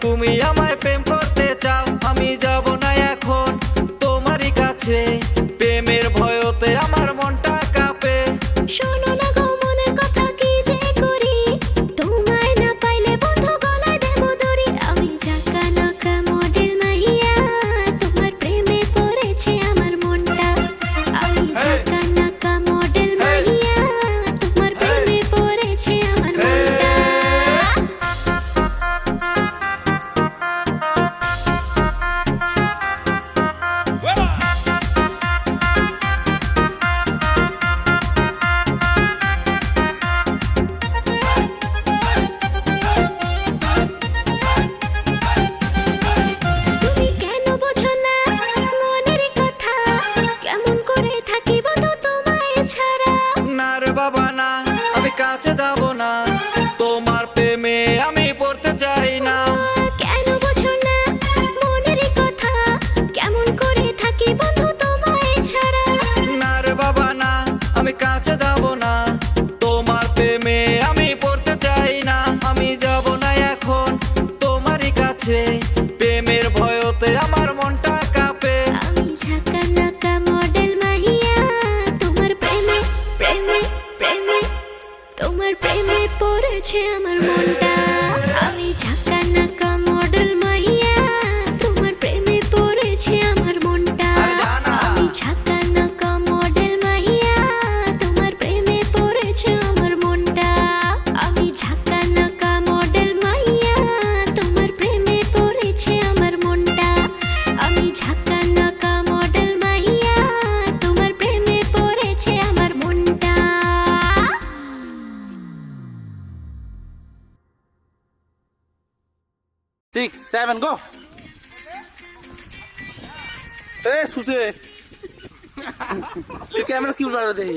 তুমি আমায় প্রেম করতে চাও, আমি যাব না এখন তোমারই কাছে। প্রেমের ভয়তে আমার মনটা কাঁপে। শোনো না গো মনের কথা কি যে করি, তোমায় না পাইলে বন্ধু গলায় দেব দড়ি। আমি ঝাঁকা নাকা মডেল মাইয়া, তোমার প্রেমে পড়েছে আমার মনটা। আমি ঝাঁকা নাকা মডেল মাইয়া, তোমার প্রেমে পড়েছে আমার মনটা। তুমি কেন বোঝো না মনের কথা, কেমন করে থাকি বন্ধু তোমায় ছাড়া। না রে বাবা না, আমি কাছে যাব না, তোমার প্রেমে আমি পড়তে চাই না। কেন বোঝো না মনের কথা, কেমন করে থাকি বন্ধু তোমায় ছাড়া। না রে বাবা না, আমি কাছে যাব না, তোমার প্রেমে আমি পড়তে চাই না। আমি যাব না এখন তোমারই কাছে, প্রেমের ভয়তে আমার মনটা কাঁপে। আমি ঝাঁকা নাকা মডেল মাহিয়া, তোমার প্রেমে প্রেমে প্রেমে, তোমার প্রেমে পড়েছে আমার মনটা। আমি ঝাঁকা নাকা মডেল মাহিয়া, তোমার প্রেমে পড়েছে আমার মনটা। আমি ঝাঁকা নাকা মডেল মাহিয়া, তোমার প্রেমে পড়েছে আমার মনটা। আমি ঝাঁকা নাকা মডেল মাহিয়া, তোমার প্রেমে পড়েছে আমার মনটা। আমি ঝাঁকা নাকা মডেল মাহিয়া, তোমার প্রেমে পড়েছে আমার মনটা। 6, 7, go! এ সুসে তুই ক্যামেরা কি উল্টা দেখি